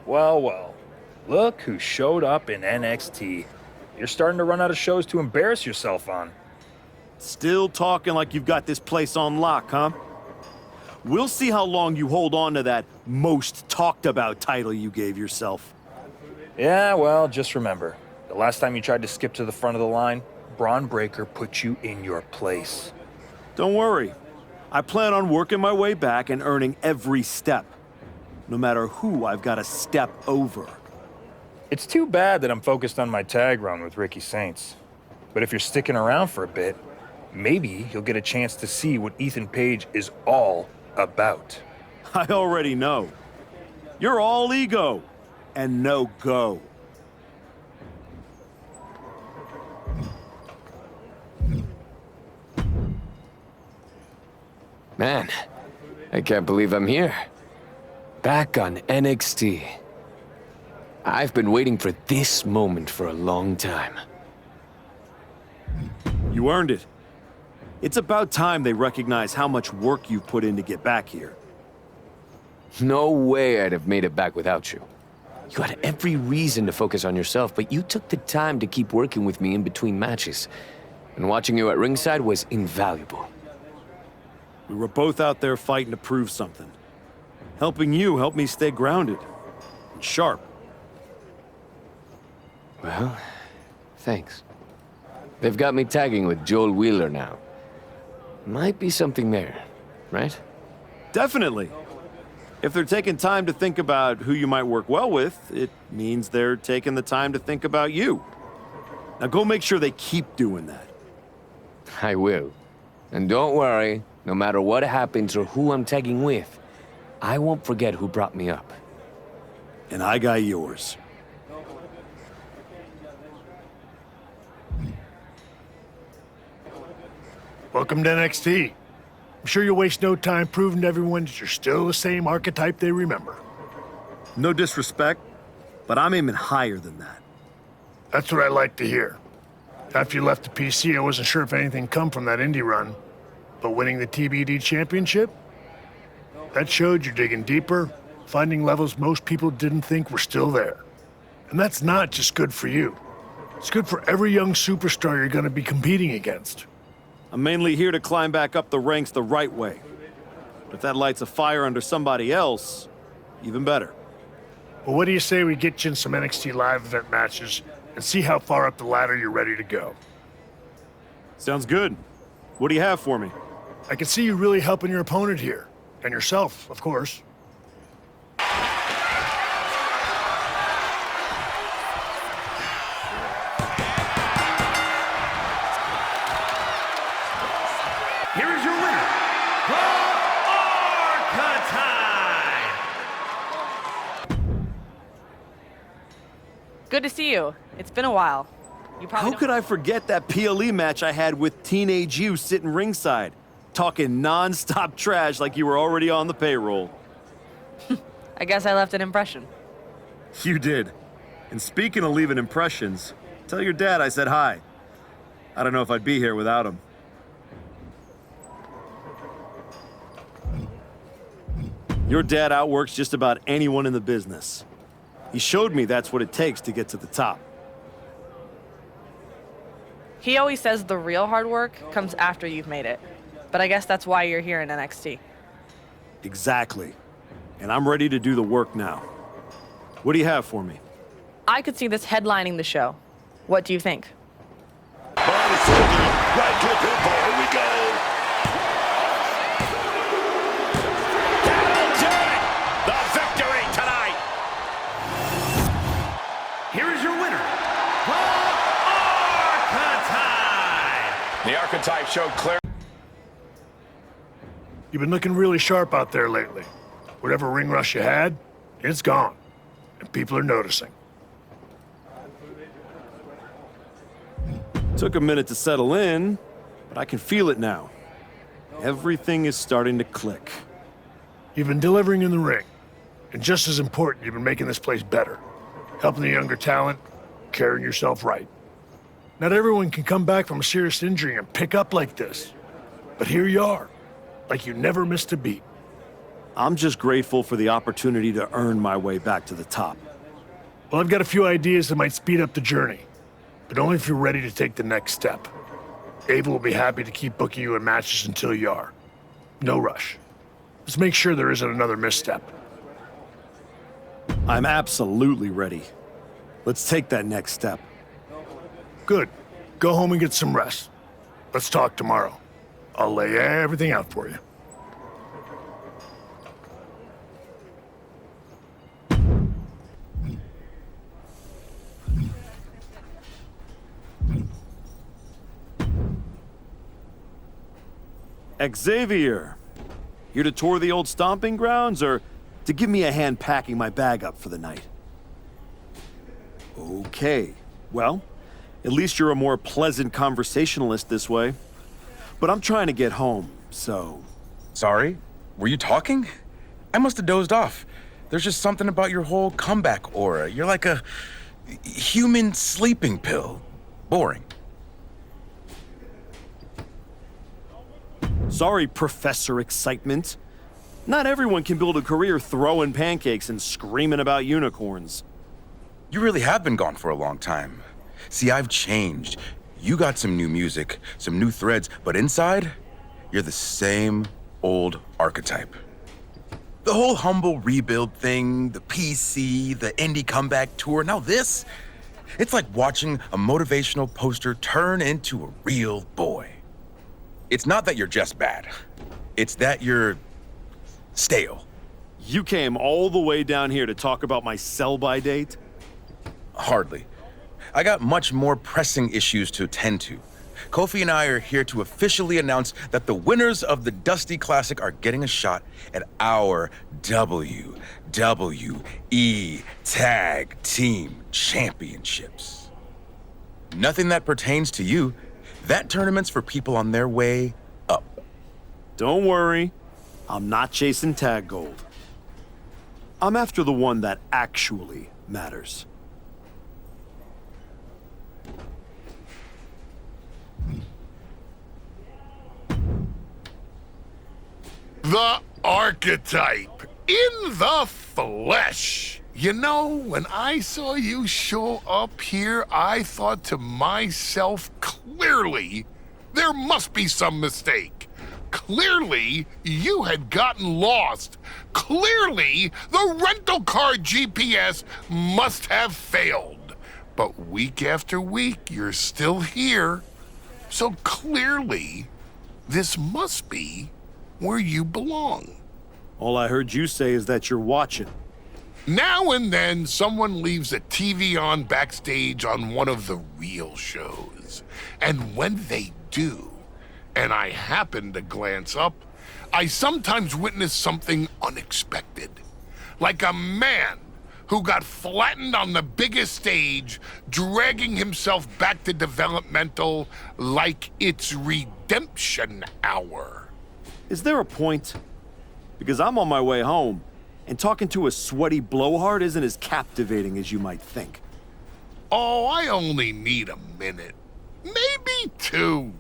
Well, well. Look who showed up in NXT. You're starting to run out of shows to embarrass yourself on. Still talking like you've got this place on lock, huh? We'll see how long you hold on to that most talked about title you gave yourself. Yeah, well, just remember, the last time you tried to skip to the front of the line, Braun Breaker put you in your place. Don't worry. I plan on working my way back and earning every step, no matter who I've got to step over. It's too bad that I'm focused on my tag run with Ricky Saints. But if you're sticking around for a bit, maybe you'll get a chance to see what Ethan Page is all about. I already know. You're all ego and no go. Man, I can't believe I'm here. Back on NXT. I've been waiting for this moment for a long time. You earned it. It's about time they recognize how much work you've put in to get back here. No way I'd have made it back without you. You had every reason to focus on yourself, but you took the time to keep working with me in between matches. And watching you at ringside was invaluable. We were both out there fighting to prove something. Helping you helped me stay grounded and sharp. Well, thanks. They've got me tagging with Joel Wheeler now. Might be something there, right? Definitely. If they're taking time to think about who you might work well with, it means they're taking the time to think about you. Now go make sure they keep doing that. I will. And don't worry, no matter what happens or who I'm tagging with, I won't forget who brought me up. And I got yours. Welcome to NXT. I'm sure you'll waste no time proving to everyone that you're still the same archetype they remember. No disrespect, but I'm aiming higher than that. That's what I like to hear. After you left the PC, I wasn't sure if anything come from that indie run. But winning the TBD championship? That showed you're digging deeper, finding levels most people didn't think were still there. And that's not just good for you. It's good for every young superstar you're going to be competing against. I'm mainly here to climb back up the ranks the right way. But if that lights a fire under somebody else, even better. Well, what do you say we get you in some NXT live event matches and see how far up the ladder you're ready to go? Sounds good. What do you have for me? I can see you really helping your opponent here. And yourself, of course. Here is your winner, Archetype! Good to see you. It's been a while. You probably How could I forget that PLE match I had with Teenage You sitting ringside, talking non-stop trash like you were already on the payroll? I guess I left an impression. You did. And speaking of leaving impressions, tell your dad I said hi. I don't know if I'd be here without him. Your dad outworks just about anyone in the business. He showed me that's what it takes to get to the top. He always says the real hard work comes after you've made it. But I guess that's why you're here in NXT. Exactly. And I'm ready to do the work now. What do you have for me? I could see this headlining the show. What do you think? Right to the pinfall. Here we go. That'll do it. The victory tonight. Here is your winner, Archetype. The Archetype showed clear. You've been looking really sharp out there lately. Whatever ring rush you had, it's gone. And people are noticing. Took a minute to settle in, but I can feel it now. Everything is starting to click. You've been delivering in the ring. And just as important, you've been making this place better. Helping the younger talent, carrying yourself right. Not everyone can come back from a serious injury and pick up like this. But here you are, like you never missed a beat. I'm just grateful for the opportunity to earn my way back to the top. Well, I've got a few ideas that might speed up the journey, but only if you're ready to take the next step. Ava will be happy to keep booking you in matches until you are. No rush. Just make sure there isn't another misstep. I'm absolutely ready. Let's take that next step. Good. Go home and get some rest. Let's talk tomorrow. I'll lay everything out for you. Xavier, here to tour the old stomping grounds or to give me a hand packing my bag up for the night? Okay, well, at least you're a more pleasant conversationalist this way. But I'm trying to get home, so... Sorry? Were you talking? I must have dozed off. There's just something about your whole comeback aura. You're like a human sleeping pill. Boring. Sorry, Professor Excitement. Not everyone can build a career throwing pancakes and screaming about unicorns. You really have been gone for a long time. See, I've changed. You got some new music, some new threads, but inside, you're the same old archetype. The whole humble rebuild thing, the PC, the indie comeback tour, now this, it's like watching a motivational poster turn into a real boy. It's not that you're just bad. It's that you're stale. You came all the way down here to talk about my sell-by date? Hardly. I got much more pressing issues to attend to. Kofi and I are here to officially announce that the winners of the Dusty Classic are getting a shot at our WWE Tag Team Championships. Nothing that pertains to you. That tournament's for people on their way up. Don't worry, I'm not chasing tag gold. I'm after the one that actually matters. The Archetype in the flesh. You know, when I saw you show up here, I thought to myself, clearly, there must be some mistake. Clearly, you had gotten lost. Clearly, the rental car GPS must have failed. But week after week, you're still here. So clearly, this must be where you belong. All I heard you say is that you're watching. Now and then, someone leaves a TV on backstage on one of the real shows. And when they do, and I happen to glance up, I sometimes witness something unexpected. Like a man who got flattened on the biggest stage, dragging himself back to developmental like it's redemption hour. Is there a point? Because I'm on my way home, and talking to a sweaty blowhard isn't as captivating as you might think. Oh, I only need a minute. Maybe two.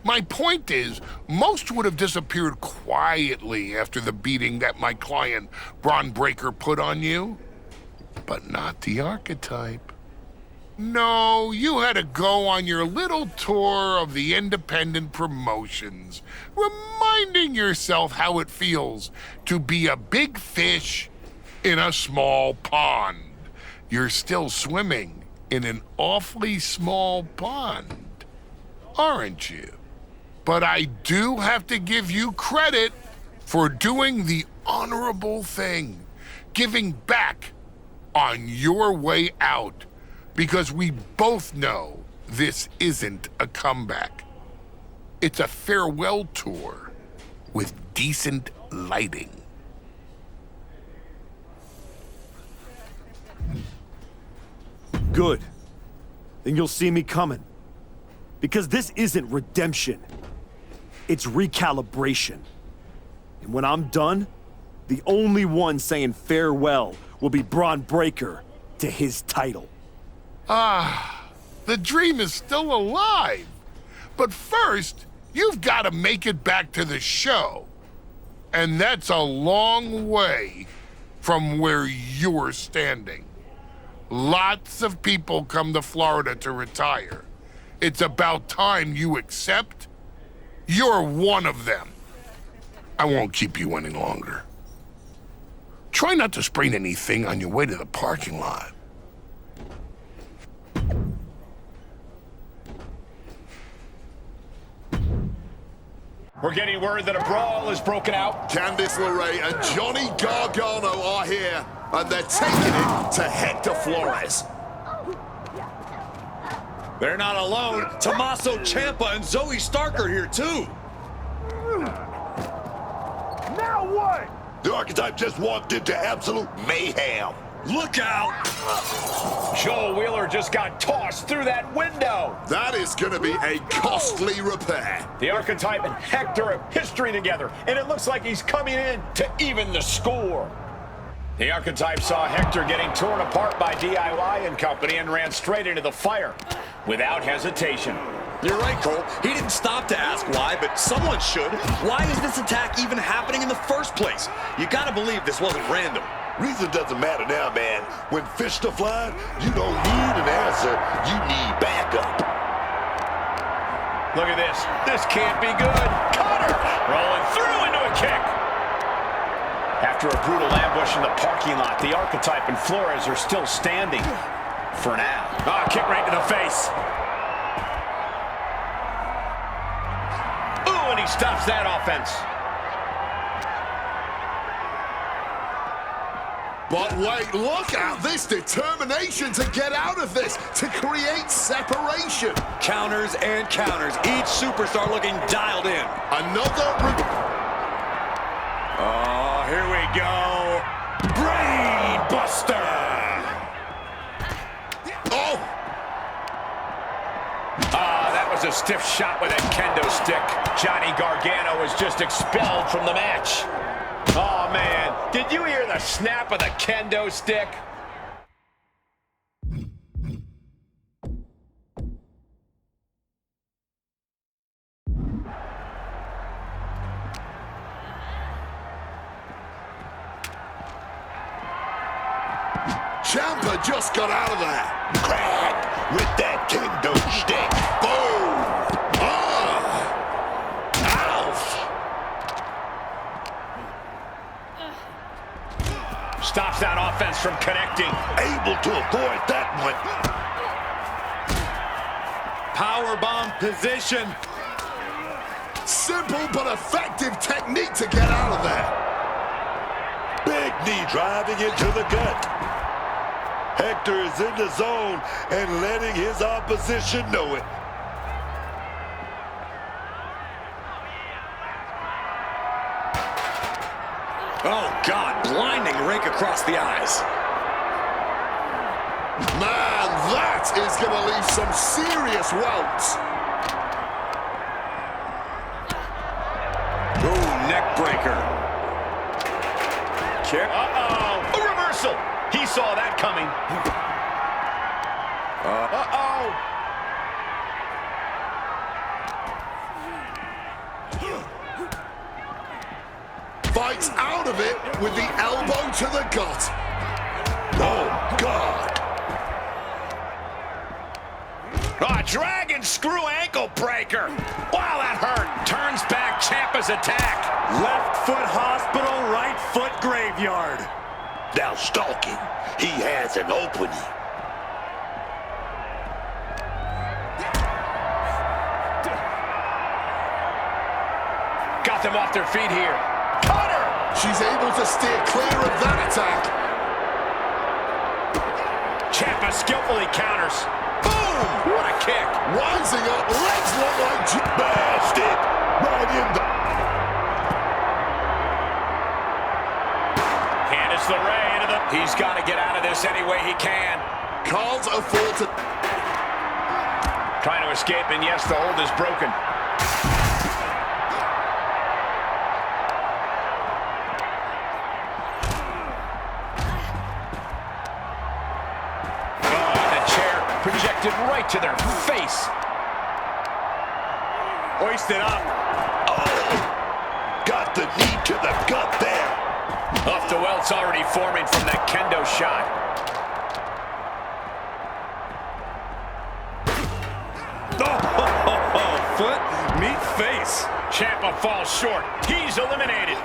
My point is, most would have disappeared quietly after the beating that my client, Braun Breaker, put on you. But not the Archetype. No, you had to go on your little tour of the independent promotions, reminding yourself how it feels to be a big fish in a small pond. You're still swimming in an awfully small pond, aren't you? But I do have to give you credit for doing the honorable thing, giving back on your way out. Because we both know this isn't a comeback. It's a farewell tour with decent lighting. Good. Then you'll see me coming. Because this isn't redemption. It's recalibration. And when I'm done, the only one saying farewell will be Braun Breaker to his title. Ah, the dream is still alive. But first, you've got to make it back to the show. And that's a long way from where you're standing. Lots of people come to Florida to retire. It's about time you accept you're one of them. I won't keep you any longer. Try not to sprain anything on your way to the parking lot. We're getting word that a brawl is broken out. Candice LeRae and Johnny Gargano are here, and they're taking it to Hector Flores. They're not alone. Tommaso Ciampa and Zoe Stark are here, too. Now what? The Archetype just walked into absolute mayhem. Look out! Joel Wheeler just got tossed through that window. That is going to be a costly repair. The Archetype and Hector have history together, and it looks like he's coming in to even the score. The Archetype saw Hector getting torn apart by DIY and company and ran straight into the fire without hesitation. You're right, Cole. He didn't stop to ask why, but someone should. Why is this attack even happening in the first place? You gotta believe this wasn't random. Reason doesn't matter now, man. When fish are flying, you don't need an answer. You need backup. Look at this. This can't be good. Cutter! Rolling through into a kick. After a brutal ambush in the parking lot, the Archetype and Flores are still standing. For now. Ah, kick right to the face. Ooh, and he stops that offense. But wait, look at this determination to get out of this, to create separation. Counters and counters. Each superstar looking dialed in. Another... Oh, here we go. Brain Buster. Oh! That was a stiff shot with a kendo stick. Johnny Gargano was just expelled from the match. Oh, man. Did you hear the snap of the kendo stick? Ciampa just got out of there. Crack with that kendo stick. Boom! Ouch! Stops that offense from connecting. Able to avoid that one. Powerbomb position. Simple but effective technique to get out of there. Big knee driving into the gut. Hector is in the zone and letting his opposition know it. Oh, God, blinding rake across the eyes. Man, that is going to leave some serious welts. Oh, neck breaker. Kick. Uh-oh. A reversal. He saw that coming. Uh-oh. Fights out of it with the elbow to the gut. Oh, God. Oh, dragon screw ankle breaker. Wow, that hurt. Turns back Ciampa's attack. Left foot hospital, right foot graveyard. Now stalking. He has an opening. Got them off their feet here. Cutter! She's able to steer clear of that attack. Ciampa skillfully counters. Boom! What a kick. Rising up, legs look like bashed it. Right in the... Candice LeRae into the... He's got to get out of this any way he can. Can't afford to... Trying to escape, and yes, the hold is broken. Projected right to their face. Hoisted up. Oh! Got with the knee to the gut there. Off the welt's already forming from that kendo shot. Oh, foot, meet face. Ciampa falls short. He's eliminated.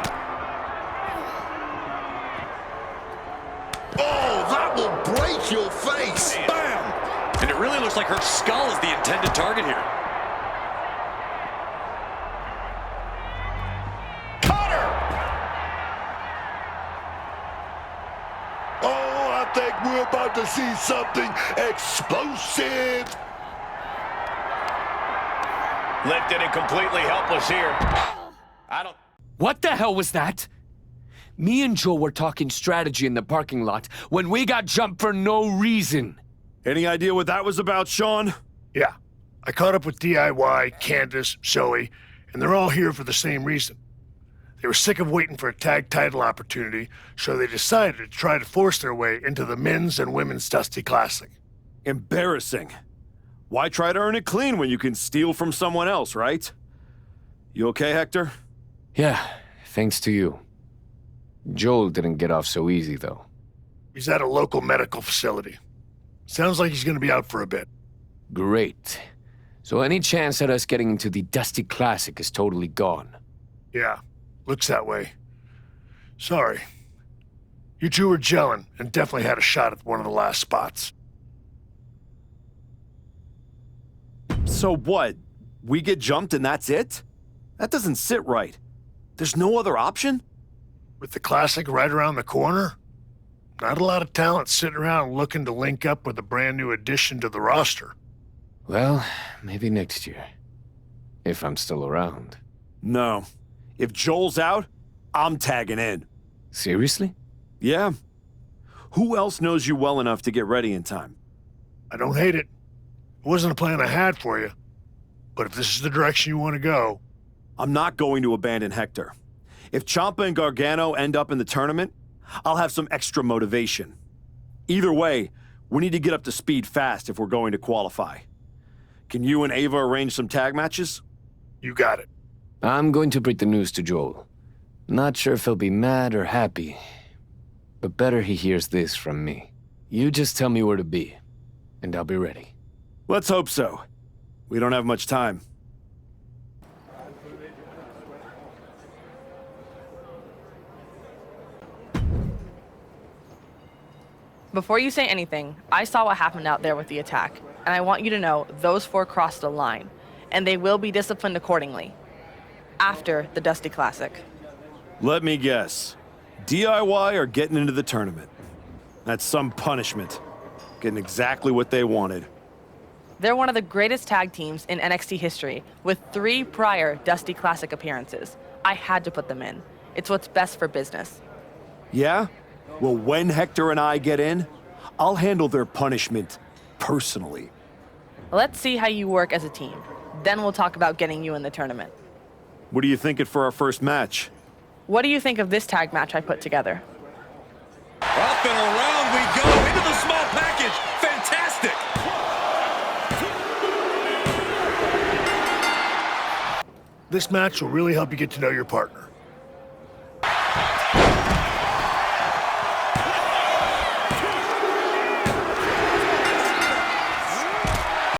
Oh, that will break your face. Bam! And it really looks like her skull is the intended target here. Oh, I think we're about to see something explosive. Lifted and completely helpless here. What the hell was that? Me and Joe were talking strategy in the parking lot when we got jumped for no reason. Any idea what that was about, Sean? Yeah. I caught up with DIY, Candace, Zoe, and they're all here for the same reason. They were sick of waiting for a tag title opportunity, so they decided to try to force their way into the men's and women's Dusty Classic. Embarrassing. Why try to earn it clean when you can steal from someone else, right? You okay, Hector? Yeah, thanks to you. Joel didn't get off so easy, though. He's at a local medical facility. Sounds like he's gonna be out for a bit. Great. So any chance at us getting into the Dusty Classic is totally gone. Yeah, looks that way. Sorry. You two were gelling and definitely had a shot at one of the last spots. So what? We get jumped and that's it? That doesn't sit right. There's no other option? With the Classic right around the corner, not a lot of talent sitting around looking to link up with a brand new addition to the roster. Well, maybe next year. If I'm still around. No. If Joel's out, I'm tagging in. Seriously? Yeah. Who else knows you well enough to get ready in time? I don't hate it. It wasn't a plan I had for you. But if this is the direction you want to go... I'm not going to abandon Hector. If Ciampa and Gargano end up in the tournament, I'll have some extra motivation. Either way, we need to get up to speed fast if we're going to qualify. Can you and Ava arrange some tag matches? You got it. I'm going to break the news to Joel. Not sure if he'll be mad or happy, but better he hears this from me. You just tell me where to be, and I'll be ready. Let's hope so. We don't have much time. Before you say anything, I saw what happened out there with the attack, and I want you to know those four crossed the line, and they will be disciplined accordingly. After the Dusty Classic. Let me guess. DIY are getting into the tournament. That's some punishment. Getting exactly what they wanted. They're one of the greatest tag teams in NXT history, with 3 prior Dusty Classic appearances. I had to put them in. It's what's best for business. Yeah? Well, when Hector and I get in, I'll handle their punishment personally. Let's see how you work as a team. Then we'll talk about getting you in the tournament. What are you thinking for our first match? What do you think of this tag match I put together? Up and around we go into the small package. Fantastic. This match will really help you get to know your partner.